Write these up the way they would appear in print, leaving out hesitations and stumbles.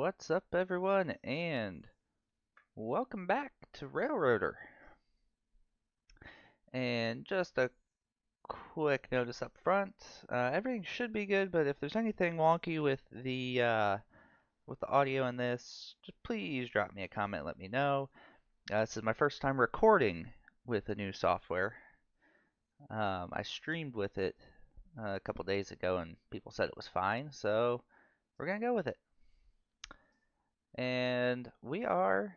What's up, everyone, and welcome back to Railroader. And just a quick notice up front: everything should be good, but if there's anything wonky with the audio in this, just please drop me a comment. Let me know. This is my first time recording with the new software. I streamed with it a couple days ago, and people said it was fine, so we're gonna go with it. And we are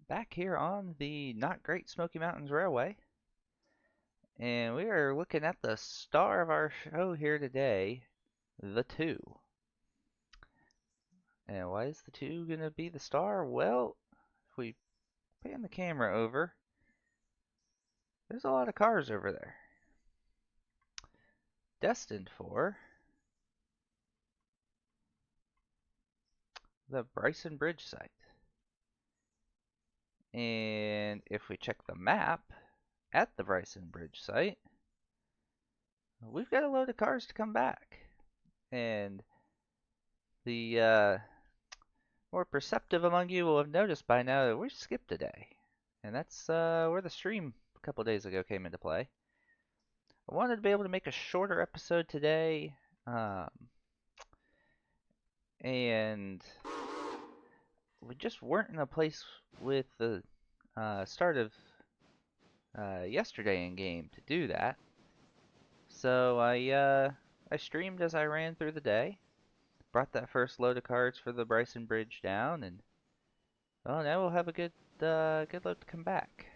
back here on the Not Great Smoky Mountains Railway, and we are looking at the star of our show here today, the 2. And why is the 2 going to be the star? Well, if we pan the camera over, there's a lot of cars over there, destined for the Bryson Bridge site. And if we check the map at the Bryson Bridge site, we've got a load of cars to come back. And the more perceptive among you will have noticed by now that we skipped a day. And that's where the stream a couple days ago came into play. I wanted to be able to make a shorter episode today, and we just weren't in a place with the start of yesterday in game to do that. So I streamed as I ran through the day, brought that first load of cards for the Bryson Bridge down, and well, now we'll have a good load to come back.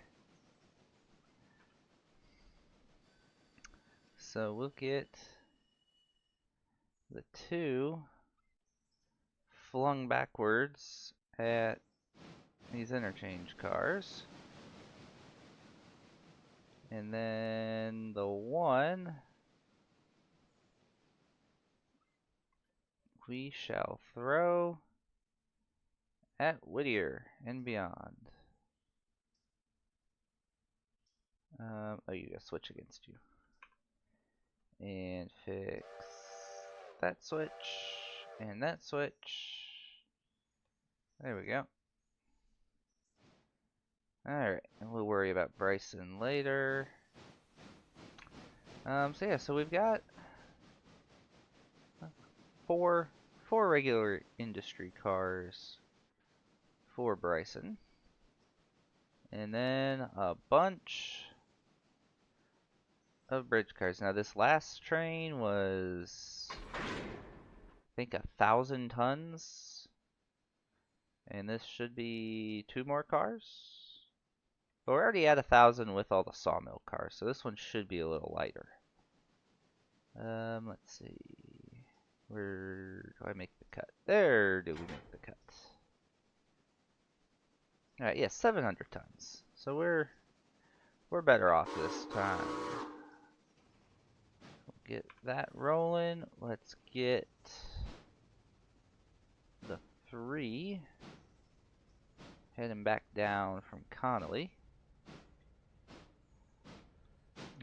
So we'll get the 2 flung backwards at these interchange cars. And then the 1 we shall throw at Whittier and beyond. Oh, you gotta switch against you. And fix that switch and that switch. There we go. Alright, and we'll worry about Bryson later. So we've got four regular industry cars for Bryson. And then a bunch of bridge cars. Now this last train was, I think, 1,000 tons. And this should be 2 more cars. But we're already at 1,000 with all the sawmill cars, so this one should be a little lighter. Let's see. Where do I make the cut? There do we make the cut. Alright, yeah, 700 tons. So we're better off this time. We'll get that rolling. Let's get the 3 heading back down from Connolly.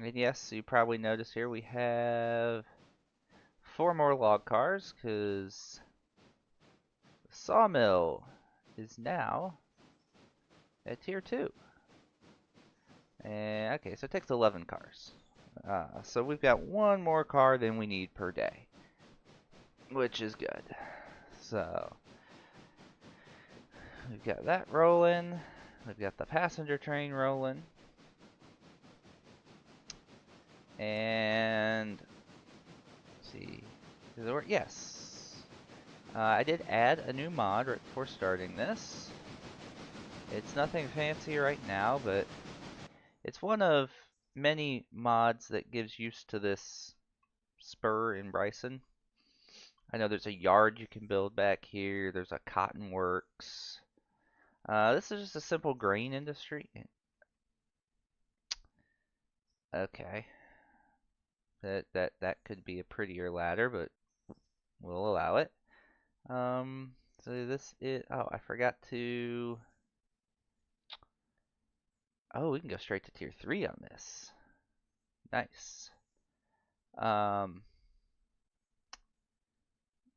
And yes, you probably noticed here we have 4 more log cars because the sawmill is now at tier 2. And okay, so it takes 11 cars. So we've got 1 more car than we need per day, which is good. So we've got that rolling. We've got the passenger train rolling. And let's see, does it work? Yes. I did add a new mod right before starting this. It's nothing fancy right now, but it's one of many mods that gives use to this spur in Bryson. I know there's a yard you can build back here. There's a cotton works. This is just a simple grain industry. Okay. That could be a prettier ladder, but we'll allow it. So this is, oh, I forgot to, oh, we can go straight to tier 3 on this. Nice.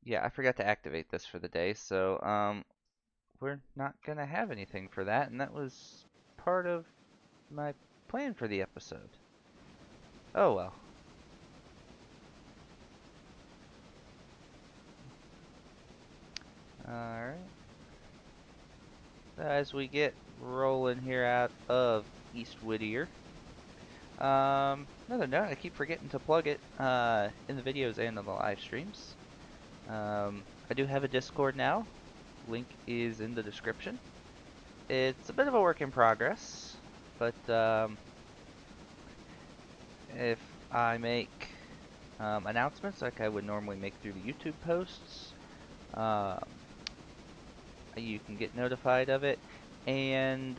yeah, I forgot to activate this for the day, so we're not gonna have anything for that, and that was part of my plan for the episode. Oh well. Alright. As we get rolling here out of East Whittier. Another note, I keep forgetting to plug it in the videos and on the live streams. I do have a Discord now. Link is in the description. It's a bit of a work in progress, but if I make announcements like I would normally make through the YouTube posts, um, you can get notified of it. And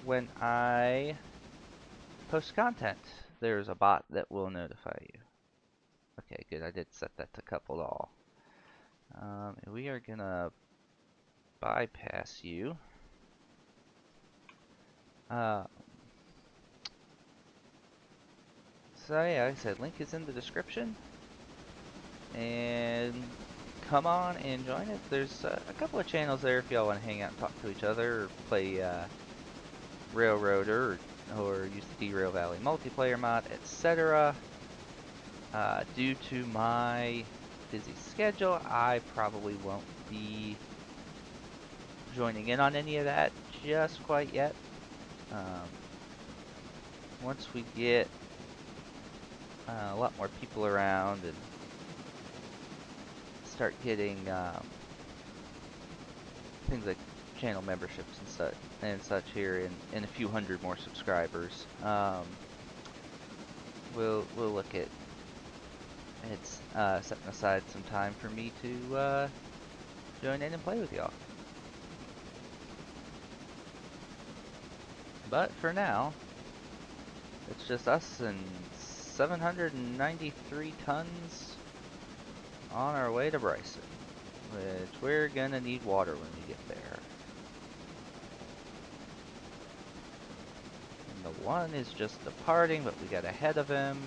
when I post content, there's a bot that will notify you. Okay, good. I did set that to coupled all. And we are gonna bypass you. Uh, so yeah, like I said, link is in the description. And come on and join it. There's a couple of channels there if y'all want to hang out and talk to each other or play Railroader or use the Derail Valley multiplayer mod, etc. Due to my busy schedule, I probably won't be joining in on any of that just quite yet. Once we get a lot more people around and start getting things like channel memberships and such here and a few hundred more subscribers, we'll look at setting aside some time for me to join in and play with y'all. But for now, it's just us and 793 tons on our way to Bryson, which we're gonna need water when we get there. And the one is just departing, but we got ahead of him,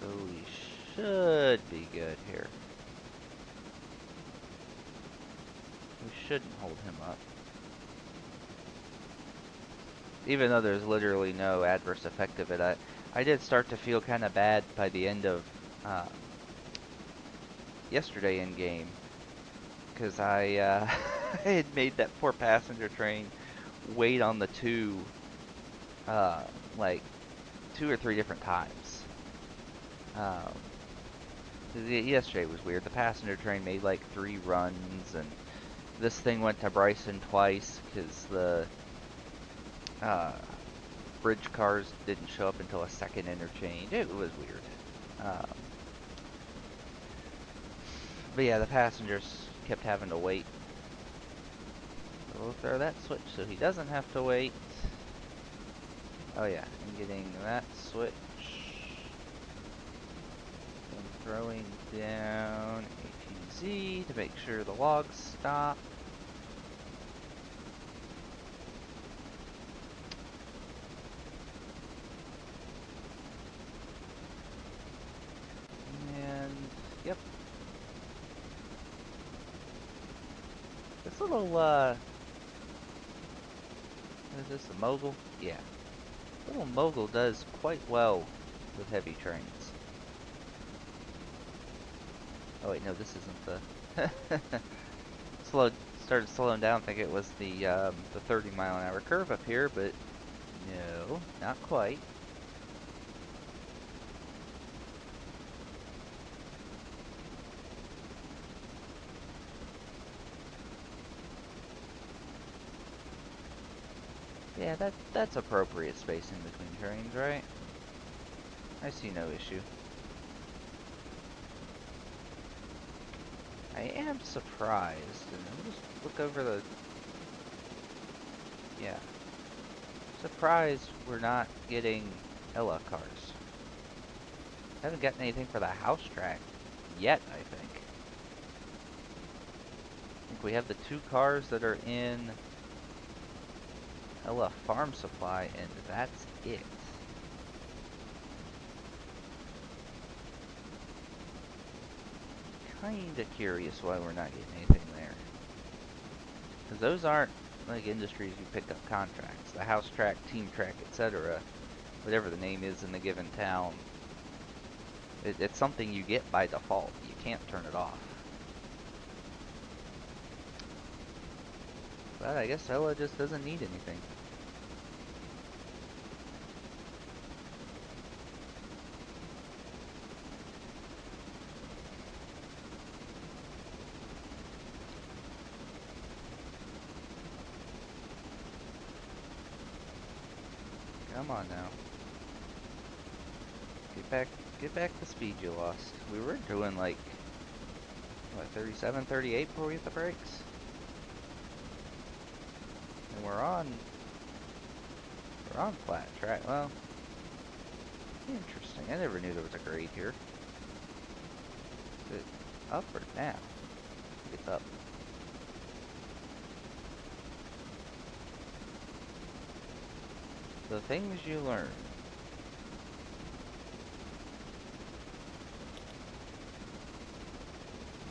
so we should be good here. We shouldn't hold him up. Even though there's literally no adverse effect of it, I did start to feel kind of bad by the end of yesterday in game, because I had made that poor passenger train wait on the like 2 or 3 different times. Yesterday was weird. The passenger train made like 3 runs, and this thing went to Bryson twice because the bridge cars didn't show up until a second interchange. It was weird. But yeah, the passengers kept having to wait. So we'll throw that switch so he doesn't have to wait. Oh yeah, I'm getting that switch. I'm throwing down ATZ to make sure the logs stop. And yep. This little is this a mogul? Yeah. Little mogul does quite well with heavy trains. Oh wait, no, this isn't the started slowing down, thinking it was the 30-mile-an-hour curve up here, but no, not quite. Yeah, that's appropriate spacing between trains, right? I see no issue. I am surprised, and let me just look over the... Yeah. Surprised we're not getting Ella cars. Haven't gotten anything for the house track yet, I think. I think we have the 2 cars that are in Ella Farm Supply, and that's it. kinda curious why we're not getting anything there. Because those aren't like industries you pick up contracts. The house track, team track, etc., whatever the name is in the given town, it's something you get by default. You can't turn it off. But I guess Ella just doesn't need anything. Come on now. Get back the speed you lost. We were doing like, what, 37, 38 before we hit the brakes? And we're on flat track. Well, interesting. I never knew there was a grade here. Is it up or down? I think it's up. The things you learn.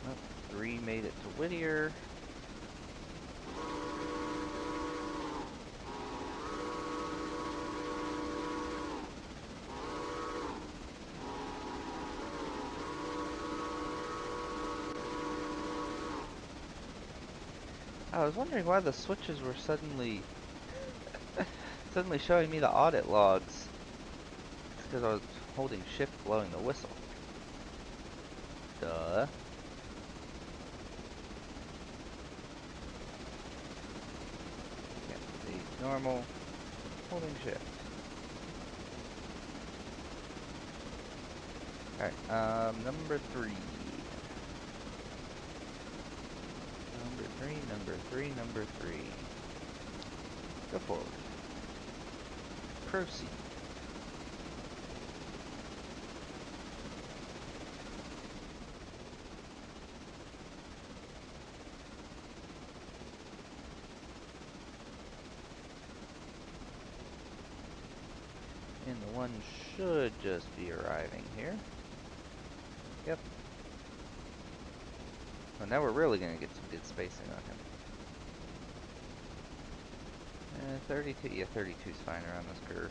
Oh, 3 made it to Whittier. I was wondering why the switches were suddenly showing me the audit logs. It's because I was holding shift blowing the whistle. Duh. Yeah, the normal holding shift. Alright, number 3. Number three. Go forward. Proceed. And the one should just be arriving here. Yep. Well, now we're really going to get some good spacing on him. 32, yeah, 32 is fine around this curve.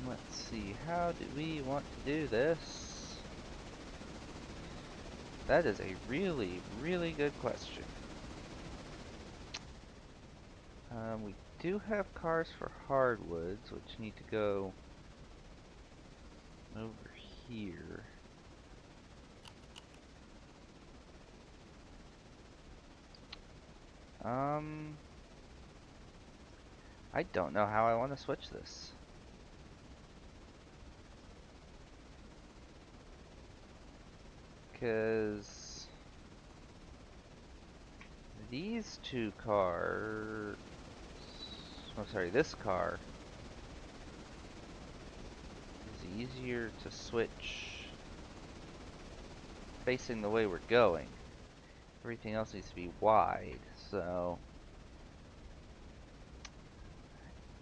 Let's see, how do we want to do this? That is a really, really good question. We do have cars for hardwoods, which need to go over here. I don't know how I want to switch this. Because these two cars, oh sorry, this car is easier to switch facing the way we're going. Everything else needs to be wide, so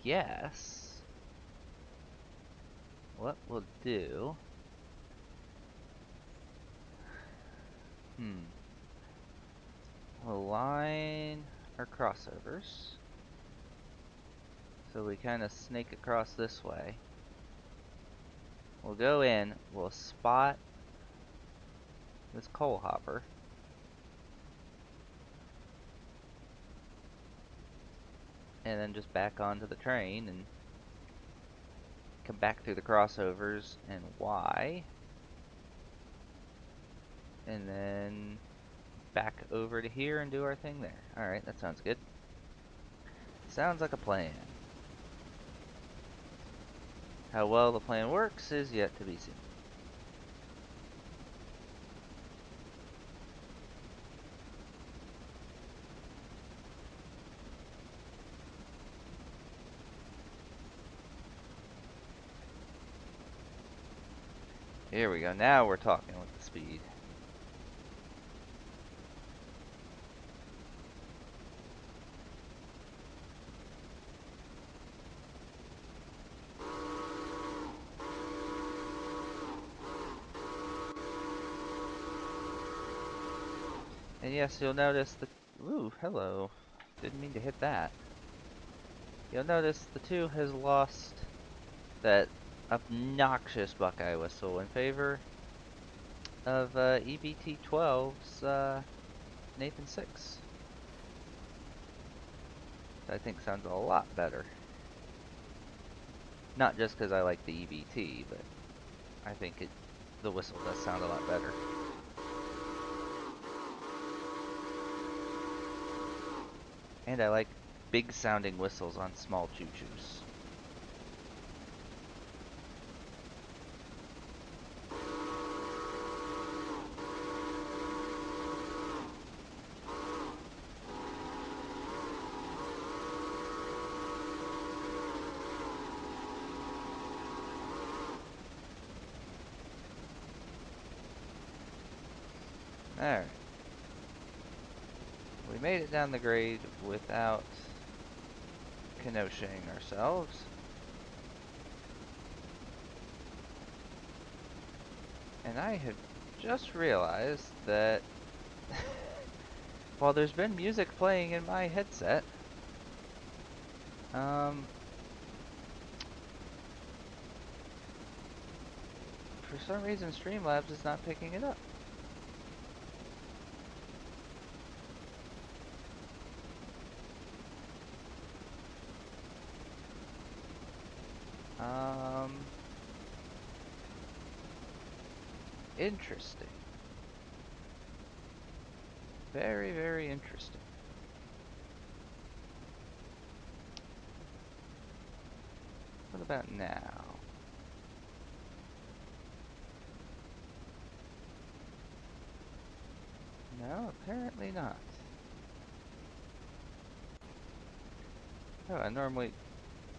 yes, what we'll do, we'll line our crossovers, so we kind of snake across this way. We'll go in, we'll spot this coal hopper, and then just back onto the train and come back through the crossovers and Y, and then back over to here and do our thing there. Alright, that sounds good. Sounds like a plan. How well the plan works is yet to be seen. Here we go, now we're talking with the speed. And yes, you'll notice the... Ooh, hello. Didn't mean to hit that. You'll notice the 2 has lost that obnoxious Buckeye whistle in favor of EBT12's Nathan 6. I think sounds a lot better. Not just because I like the EBT, but I think the whistle does sound a lot better. And I like big sounding whistles on small choo-choos. Alright. We made it down the grade without Kenoshaing ourselves. And I have just realized that while there's been music playing in my headset, for some reason Streamlabs is not picking it up. Interesting. Very, very interesting. What about now? No, apparently not. Oh, I normally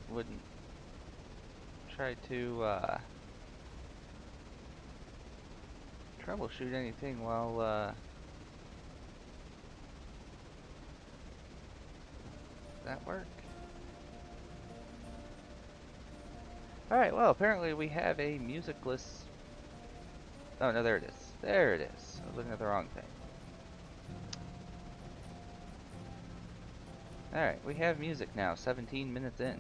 wouldn't try to troubleshoot anything while that work? Alright, well, apparently we have a musicless... Oh, no, there it is. There it is. I was looking at the wrong thing. Alright, we have music now, 17 minutes in.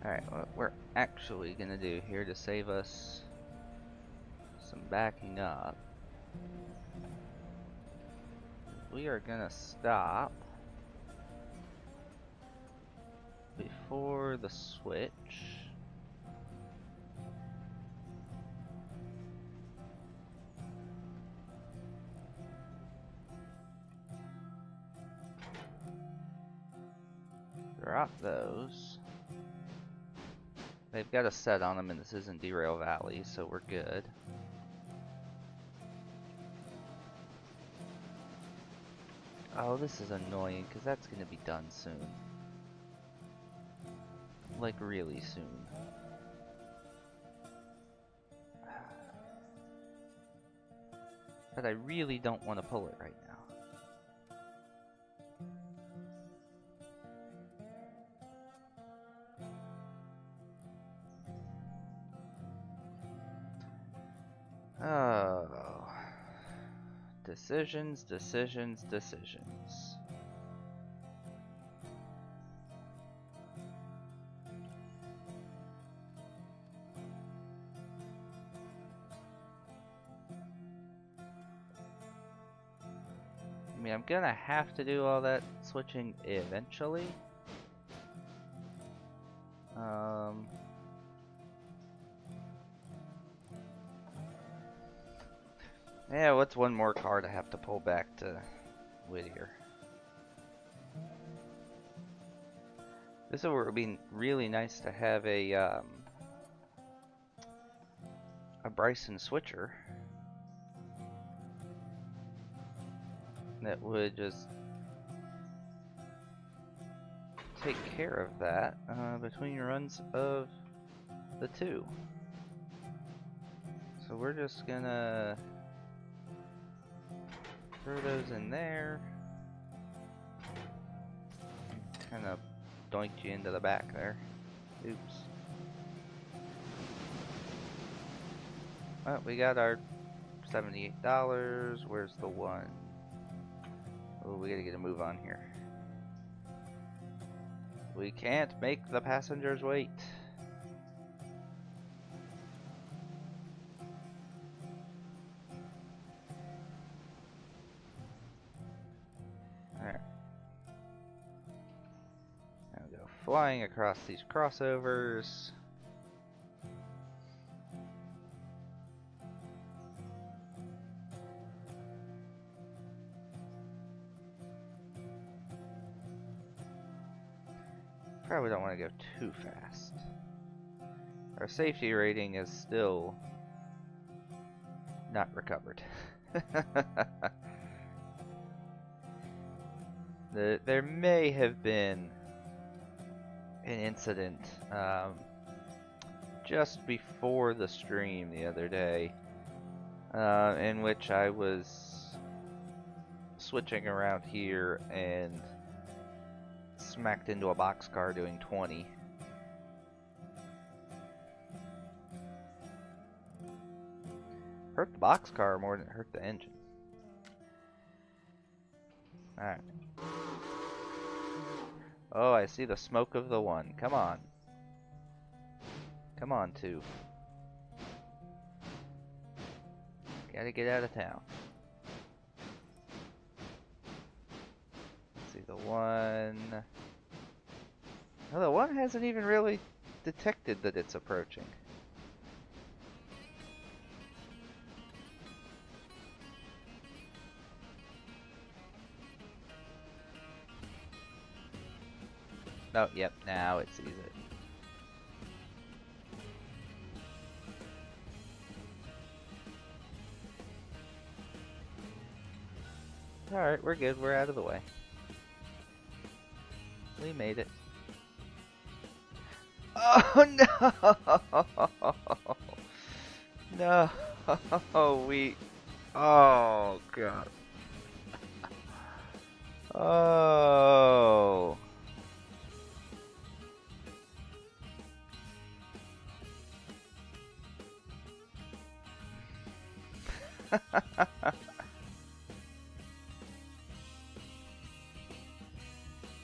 Alright, what we're actually gonna do here to save us some backing up, we are gonna stop before the switch. Drop those. They've got a set on them, and this isn't Derail Valley, so we're good. Oh, this is annoying, because that's going to be done soon. Like, really soon. But I really don't want to pull it right now. Oh. Decisions, decisions, decisions. I mean, I'm gonna have to do all that switching eventually. Yeah, what's one more card I have to pull back to Whittier? This is where it would be really nice to have a Bryson switcher that would just take care of that between runs of the 2. So we're just gonna Throw those in there. Kind of doinked you into the back there. Oops. Well, we got our $78. Where's the one? Oh, we gotta get a move on here. We can't make the passengers wait. Alright. Now go flying across these crossovers. Probably don't want to go too fast. Our safety rating is still not recovered. There may have been an incident just before the stream the other day in which I was switching around here and smacked into a boxcar doing 20. Hurt the boxcar more than it hurt the engine. Alright. Oh, I see the smoke of the one. Come on. Come on, two. Gotta get out of town. Let's see, the one... Well, the one hasn't even really detected that it's approaching. Oh, yep, now it sees it. Alright, we're good. We're out of the way. We made it. Oh, no! No! We... Oh, God. Oh...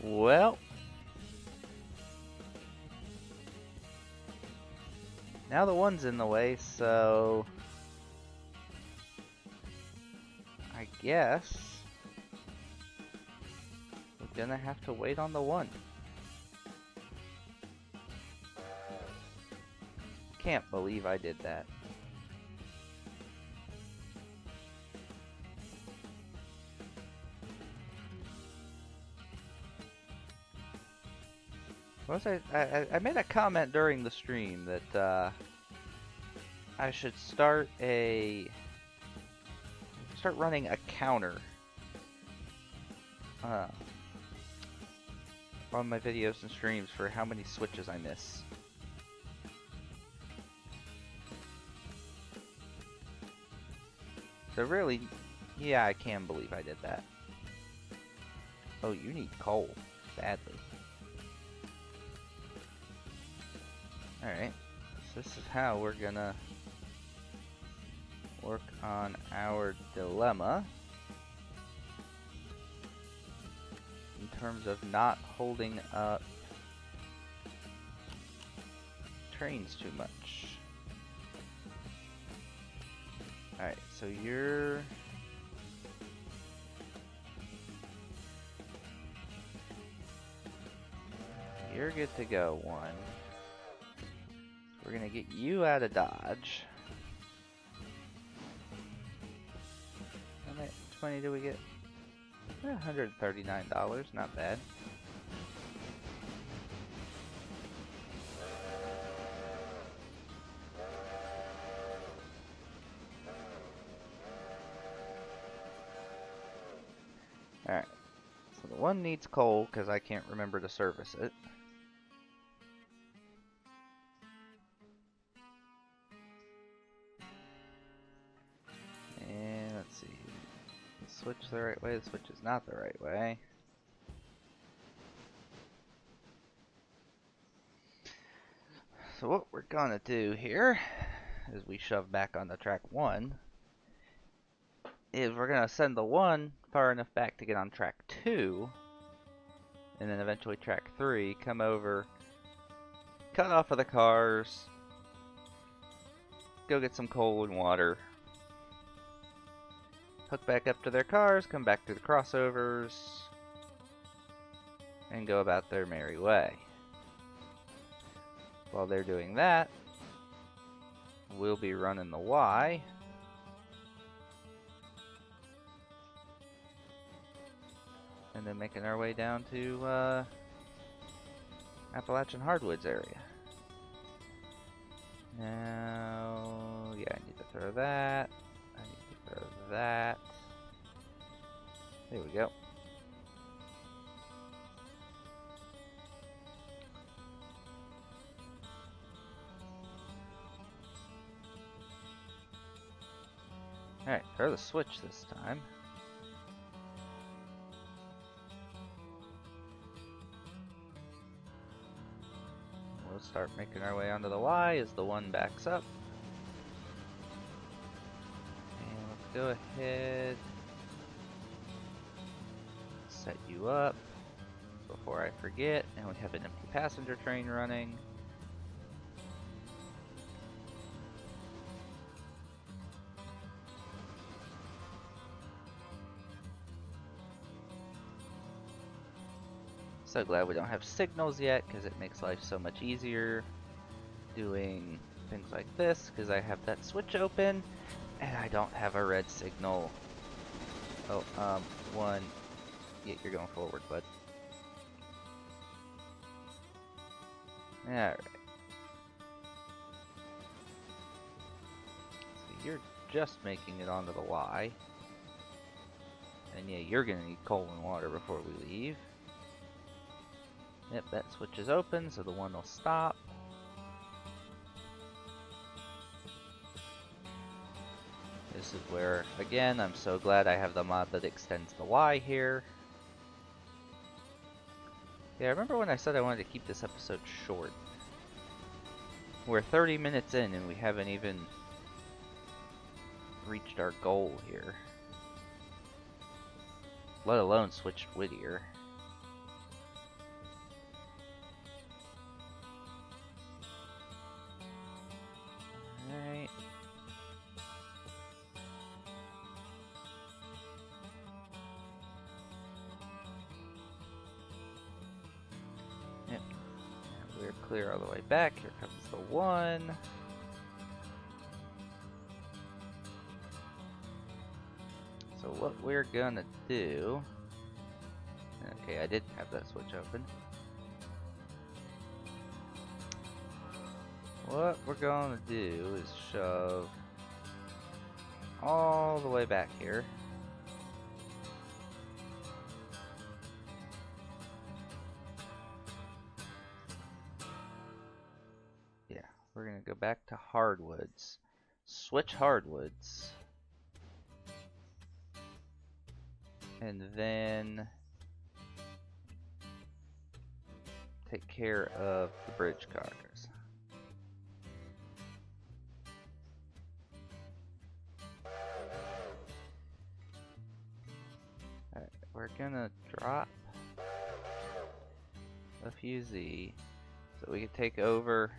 Well, now the one's in the way, so I guess we're gonna have to wait on the one. Can't believe I did that. I made a comment during the stream that I should start running a counter on my videos and streams for how many switches I miss. So really, yeah, I can believe I did that. Oh, you need coal badly. Alright, so this is how we're gonna work on our dilemma in terms of not holding up trains too much. Alright, so you're good to go, one. We're gonna get you out of Dodge. How much money do we get? $139, not bad. Alright, so the one needs coal because I can't remember to service it. And let's see, this switch the right way? The switch is not the right way. So what we're gonna do here is we shove back onto track 1 is we're gonna send the 1 far enough back to get on track 2, and then eventually track 3, come over, cut off of the cars, go get some coal and water, hook back up to their cars, come back to the crossovers, and go about their merry way. While they're doing that, we'll be running the Y. And then making our way down to Appalachian Hardwoods area. Now, yeah, I need to throw that. I need to throw that. There we go. Alright, throw the switch this time. We'll start making our way onto the Y as the 1 backs up. And let's go ahead, set you up before I forget, and we have an empty passenger train running. So glad we don't have signals yet, because it makes life so much easier doing things like this, because I have that switch open and I don't have a red signal. Oh, 1. Yeah, you're going forward, bud. Alright. So you're just making it onto the Y. And yeah, you're gonna need coal and water before we leave. Yep, that switch is open, so the 1 will stop. This is where, again, I'm so glad I have the mod that extends the Y here. Yeah, I remember when I said I wanted to keep this episode short. We're 30 minutes in and we haven't even reached our goal here. Let alone switched Whittier. Alright. Yep. And we're clear all the way back. Here comes the 1. So what we're gonna do... Okay, I didn't have that switch open. What we're gonna do is shove all the way back here. Yeah, we're gonna go back to Hardwoods. Switch Hardwoods. And then take care of the bridge cars. Alright, we're gonna drop a few Z so we can take over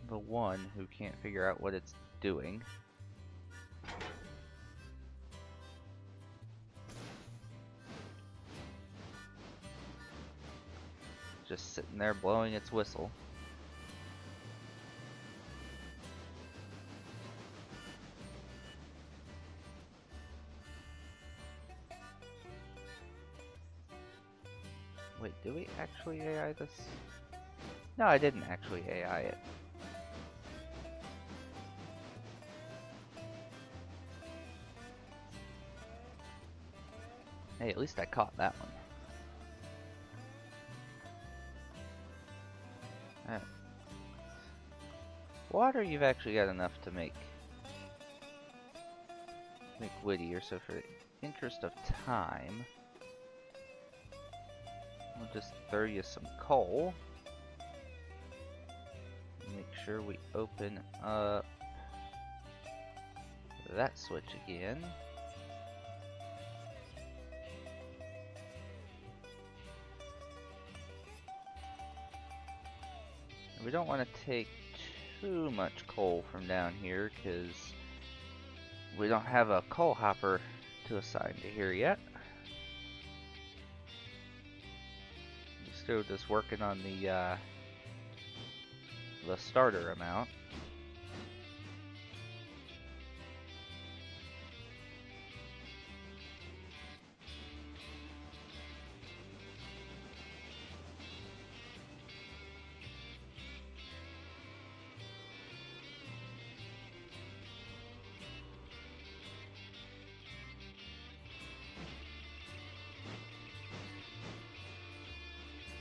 the 1 who can't figure out what it's doing. Just sitting there blowing its whistle. Wait, do we actually AI this? No, I didn't actually AI it. Hey, at least I caught that one. Alright. Water, you've actually got enough to make make Whittier, so for the interest of time, we'll just throw you some coal. Make sure we open up that switch again. We don't want to take too much coal from down here because we don't have a coal hopper to assign to here yet. We're still just working on the starter amount.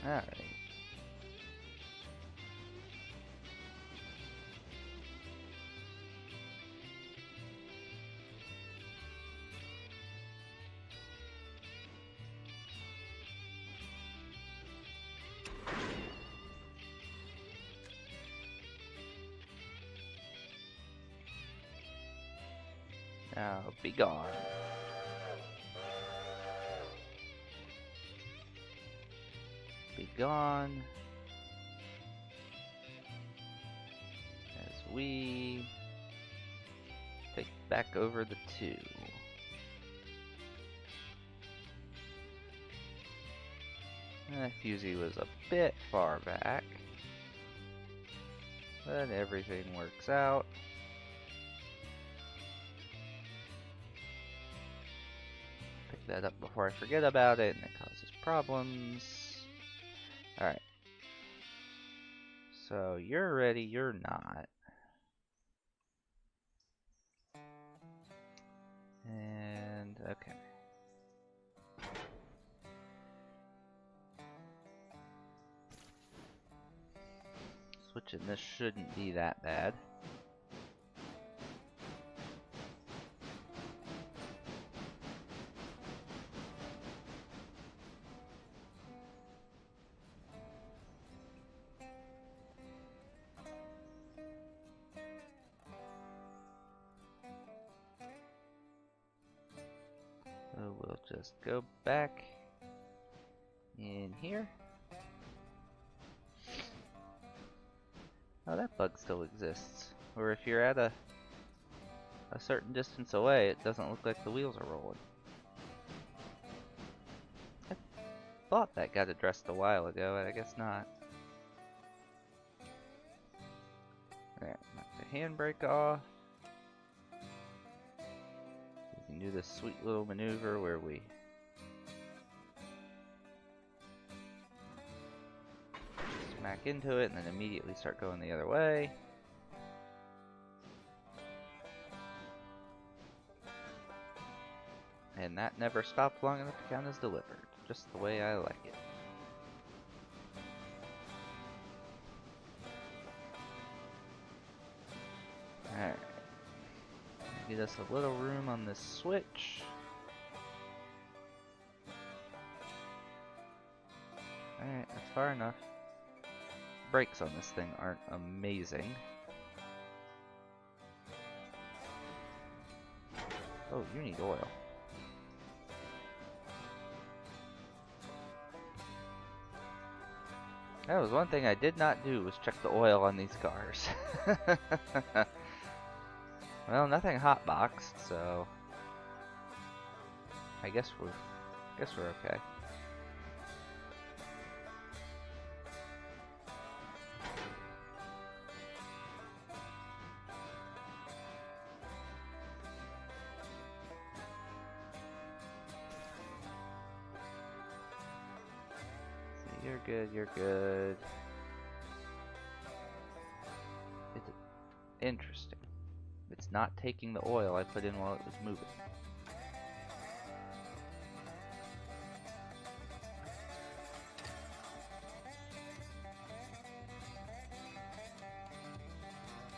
Alright. Now, be gone. Be gone. As we take back over the 2. Fusey was a bit far back, but everything works out. Pick that up before I forget about it and it causes problems. Alright. So you're ready, you're not. And okay. Switching this shouldn't be that bad. So we'll just go back in here. Oh, that bug still exists. Or if you're at a certain distance away, it doesn't look like the wheels are rolling. I thought that got addressed a while ago, but I guess not. Alright, knock the handbrake off. We can do this sweet little maneuver where we smack into it and then immediately start going the other way. And that never stopped long enough to count as delivered, just the way I like it. Alright. Get us a little room on this switch. Alright, that's far enough. Brakes on this thing aren't amazing. Oh, you need oil. That was one thing I did not do, was check the oil on these cars. Well, nothing hotboxed, so I guess we're okay. So you're good, you're good. It's interesting. It's not taking the oil I put in while it was moving.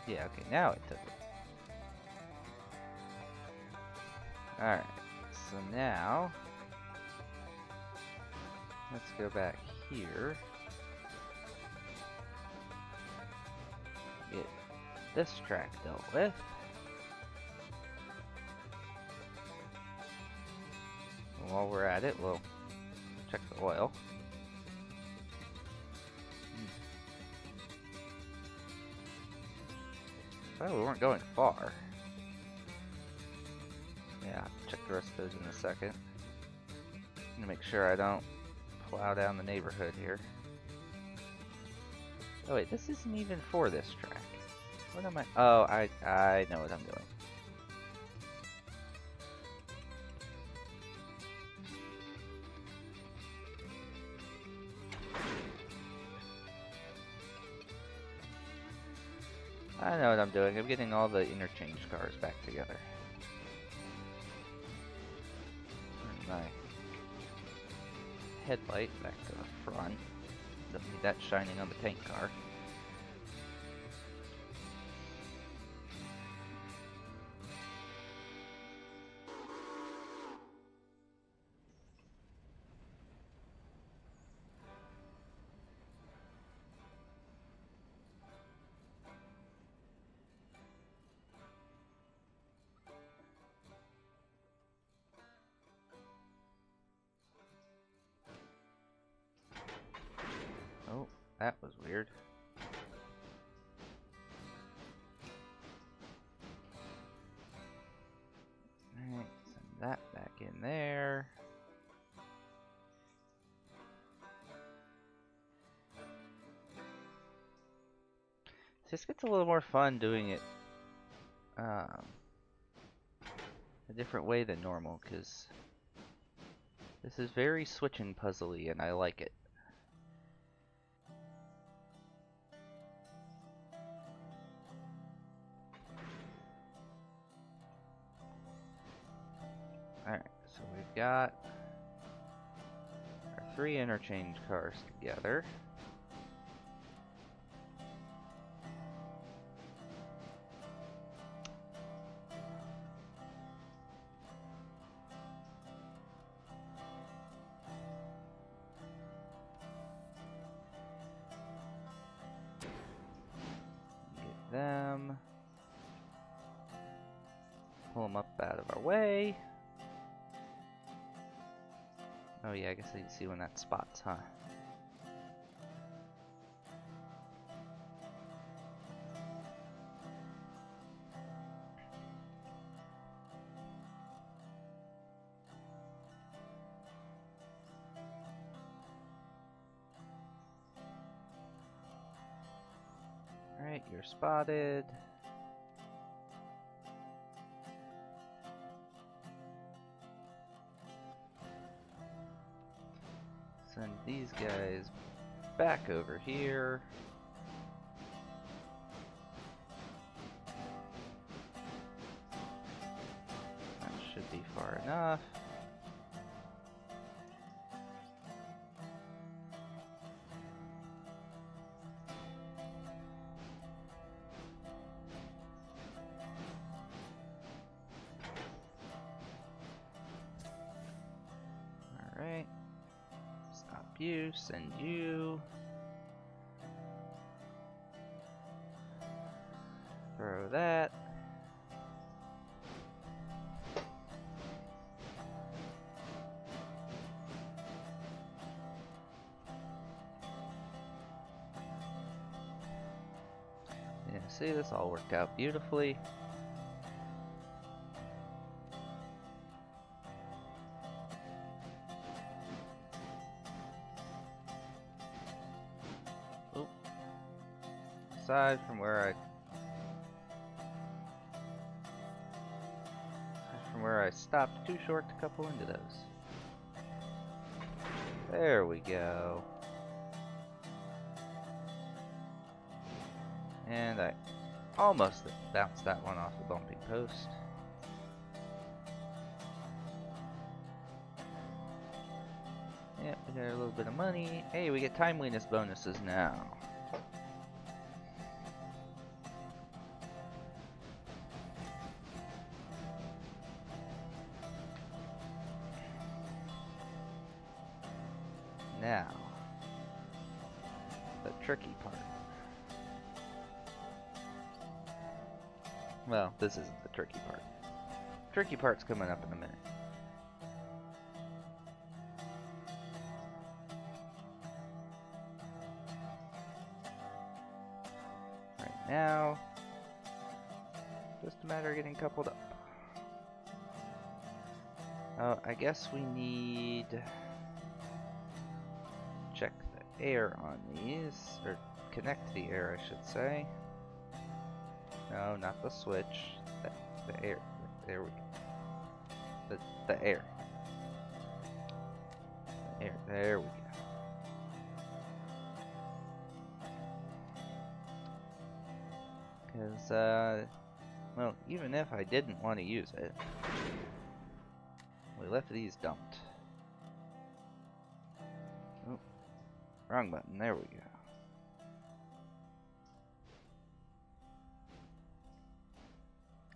Yeah, okay, now it took it. Alright, so now let's go back here. Get this track dealt with. And while we're at it, we'll check the oil. Oh, we weren't going far. Yeah, I'll check the rest of those in a second. I'm gonna make sure I don't plow down the neighborhood here. Oh wait, this isn't even for this track. What am I? Oh, I know what I'm doing. I know what I'm doing. I'm getting all the interchange cars back together. And my headlight back to the front. Don't need that shining on the tank car. Oh, that was weird. Alright, send that back in there. This gets a little more fun doing it a different way than normal, because this is very switching puzzly and I like it. Alright, so we've got our 3 interchange cars together. Get them. Pull them up out of our way. Oh yeah, I guess I can see when that spots, huh? Alright, you're spotted. Send these guys back over here. That should be far enough. Alright. Stop you, send you. Throw that. Yeah, see, this all worked out beautifully. Oop. Aside from where I stopped too short to couple into those. There we go. And I almost bounced that one off the bumping post. Yep, we got a little bit of money. Hey, we get timeliness bonuses now. Now, the tricky part. Well, this isn't the tricky part. Tricky part's coming up in a minute. Right now, just a matter of getting coupled up. Oh, I guess we need check the air on these, or connect the air, I should say. No, not the switch. The air. There we go. The air. The air. There we go. Because, well, even if I didn't want to use it, we left these dumped. Oh, wrong button. There we go.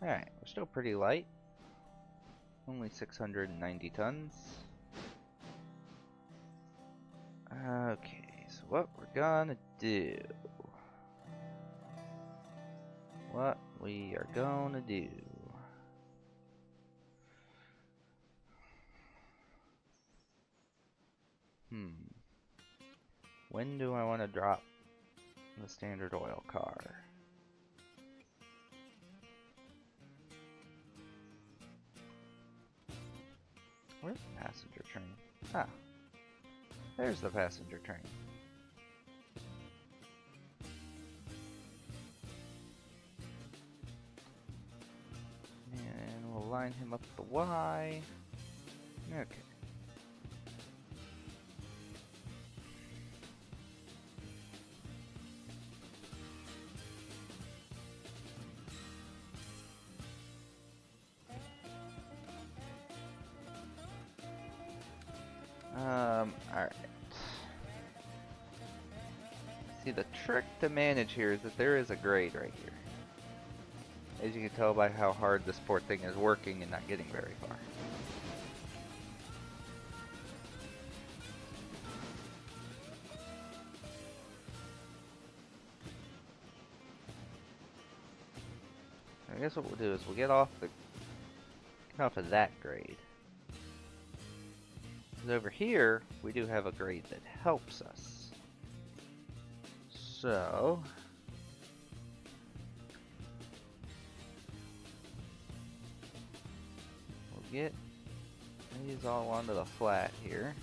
Alright, we're still pretty light. Only 690 tons. Okay, so what we're gonna do. What we are gonna do. When do I want to drop the Standard Oil car? Where's the passenger train? Ah, there's the passenger train. And we'll line him up the Y. Okay. Alright. See, the trick to manage here is that there is a grade right here. As you can tell by how hard this poor thing is working and not getting very far. I guess what we'll do is we'll get off of that grade. Because over here, we do have a grade that helps us. So, we'll get these all onto the flat here.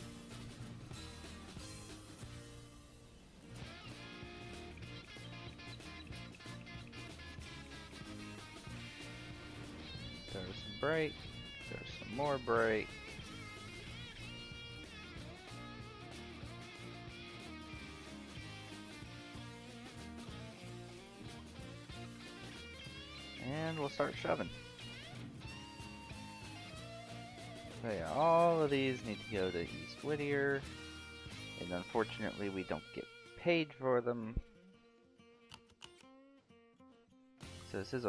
There's some brake, there's some more brake. And we'll start shoving. So yeah, all of these need to go to East Whittier, and unfortunately we don't get paid for them. So this is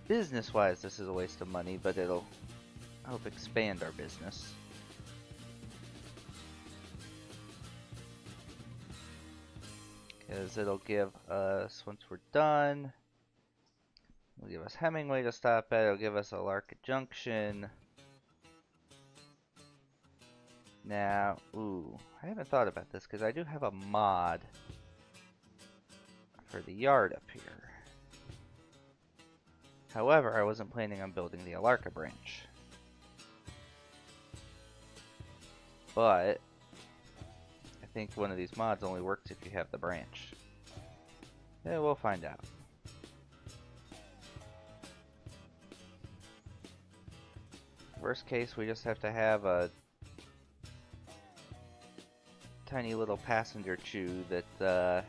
business-wise, this is a waste of money, but it'll help expand our business. Because it'll give us, once we're done, it'll give us Hemingway to stop at, it'll give us Alarka Junction. Now, ooh, I haven't thought about this because I do have a mod for the yard up here. However, I wasn't planning on building the Alarka branch. But I think one of these mods only works if you have the branch. Yeah, we'll find out. Worst case, we just have to have a tiny little passenger chew that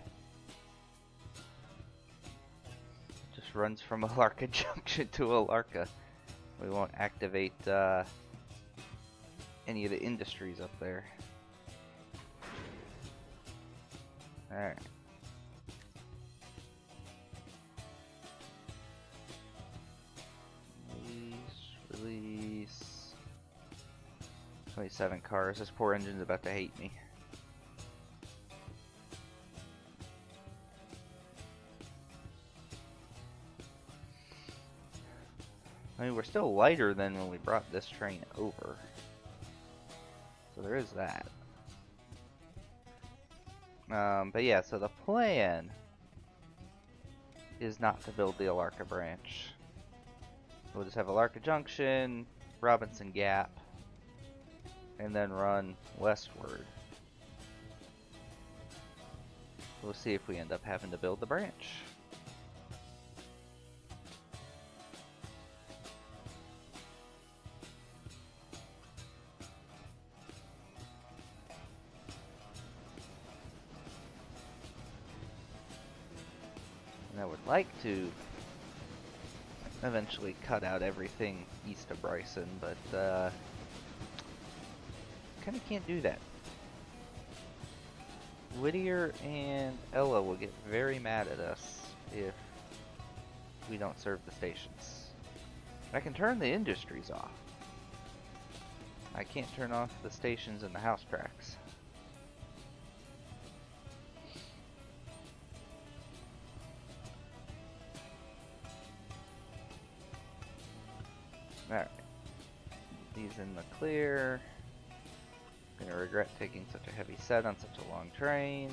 just runs from Alarka Junction to Alarka. We won't activate any of the industries up there. Alright. Release. 27 cars. This poor engine's about to hate me. I mean, we're still lighter than when we brought this train over. So there is that. But yeah, so the plan is not to build the Alarka branch. We'll just have Alarka Junction, Robinson Gap, and then run westward. We'll see if we end up having to build the branch. And I would like to eventually cut out everything east of Bryson, but kind of can't do that. Whittier and Ella will get very mad at us if we don't serve the stations. I can turn the industries off. I can't turn off the stations and the house tracks. Alright. These in the clear. Gonna regret taking such a heavy set on such a long train.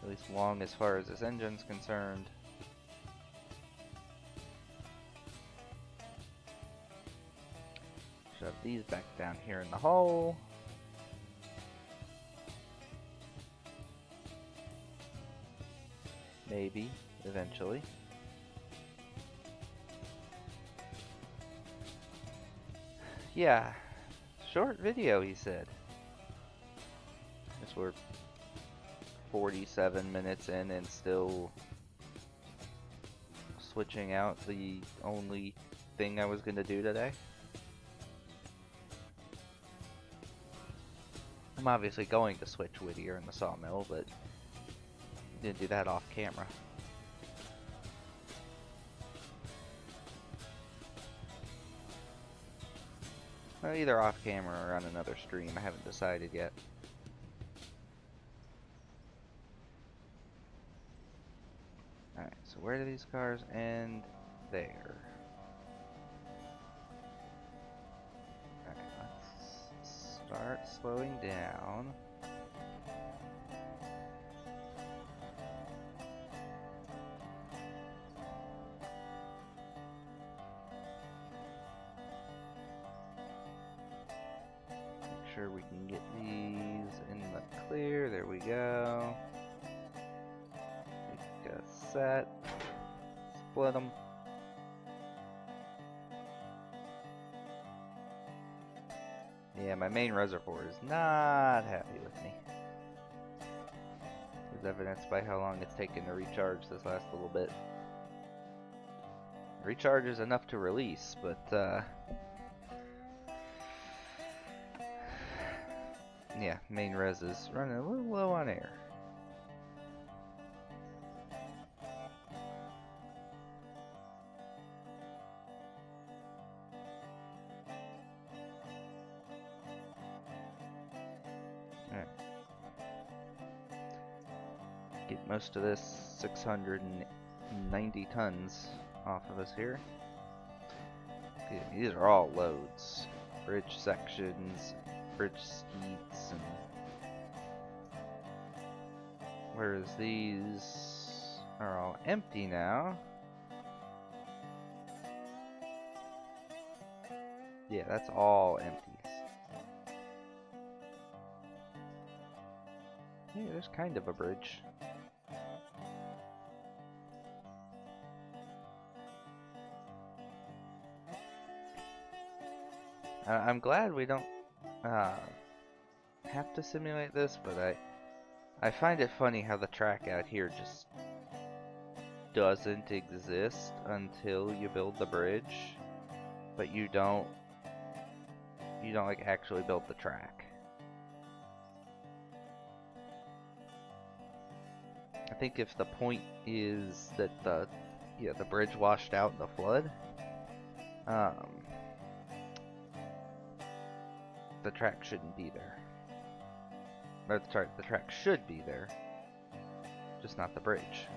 At least long as far as this engine's concerned. Shove these back down here in the hole. Maybe, eventually. Yeah, short video, he said. Guess we're 47 minutes in and still switching out the only thing I was gonna do today. I'm obviously going to switch Whittier in the sawmill, but didn't do that off camera. Well, either off camera or on another stream, I haven't decided yet. Alright, so where do these cars end? There. Alright, let's start slowing down. Make sure we can get these in the clear. There we go. Make a set. Split them. Yeah, my main reservoir is not happy with me. As evidenced by how long it's taken to recharge this last little bit. Recharge is enough to release, but yeah, main res is running a little low on air. Alright. Get most of this 690 tons off of us here. Okay, these are all loads. Bridge sections, bridge skeets, and whereas these are all empty now. Yeah, that's all empties. Yeah, there's kind of a bridge. I'm glad we don't have to simulate this, but I find it funny how the track out here just doesn't exist until you build the bridge, but you don't like actually build the track. I think if the point is that the bridge washed out in the flood, the track shouldn't be there. Or, sorry, the track should be there, just not the bridge.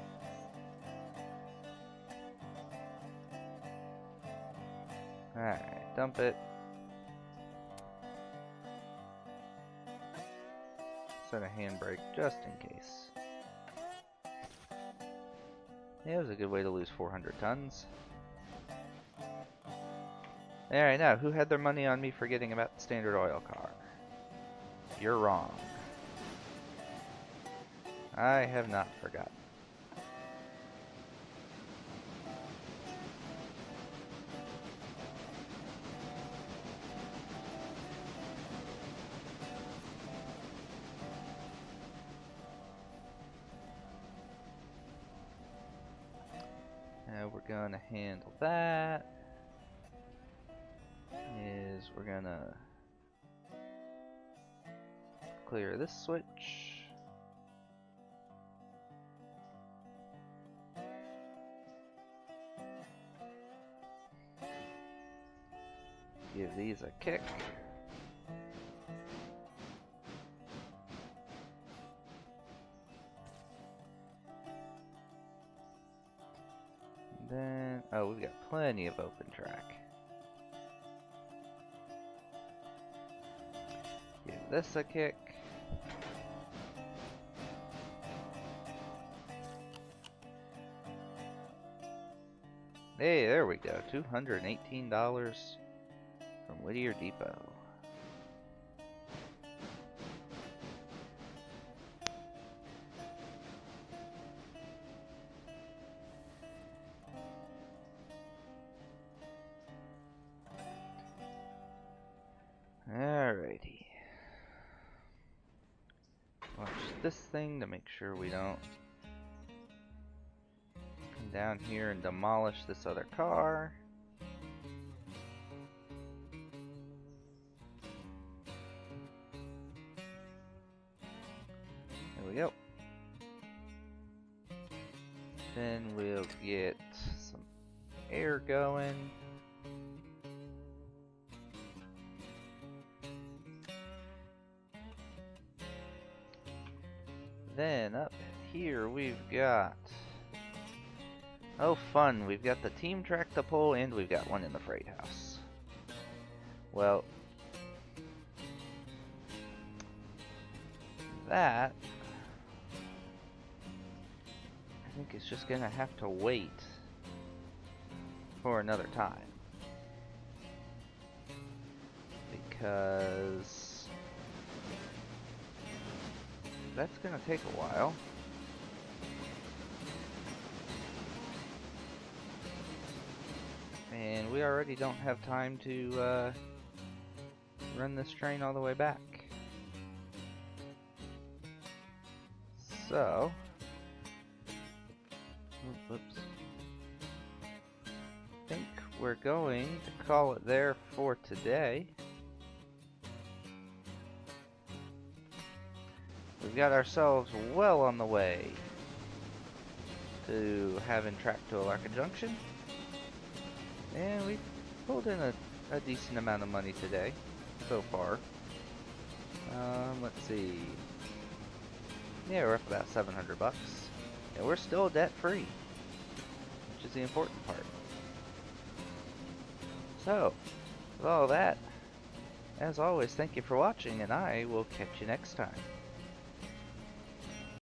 Alright, dump it. Set a handbrake just in case. Yeah, it was a good way to lose 400 tons. Alright, now, who had their money on me forgetting about the Standard Oil car? You're wrong. I have not forgotten. Now we're gonna handle that. We're gonna clear this switch. Give these a kick. And then, oh, we've got plenty of open track. Give this a kick. Hey, there we go. $218 from Whittier Depot. Alrighty. Watch this thing to make sure we don't come down here and demolish this other car. There we go. Then we'll get some air going. Then up here we've got, oh fun, we've got the team track to pull and we've got one in the freight house. Well, that I think it's just gonna have to wait for another time, because that's gonna take a while. And we already don't have time to run this train all the way back. So, oops. I think we're going to call it there for today. We've got ourselves well on the way to having track to Alarka Junction. And we pulled in a decent amount of money today, so far. Let's see. Yeah, we're up about 700 bucks. And we're still debt free, which is the important part. So, with all that, as always, thank you for watching, and I will catch you next time.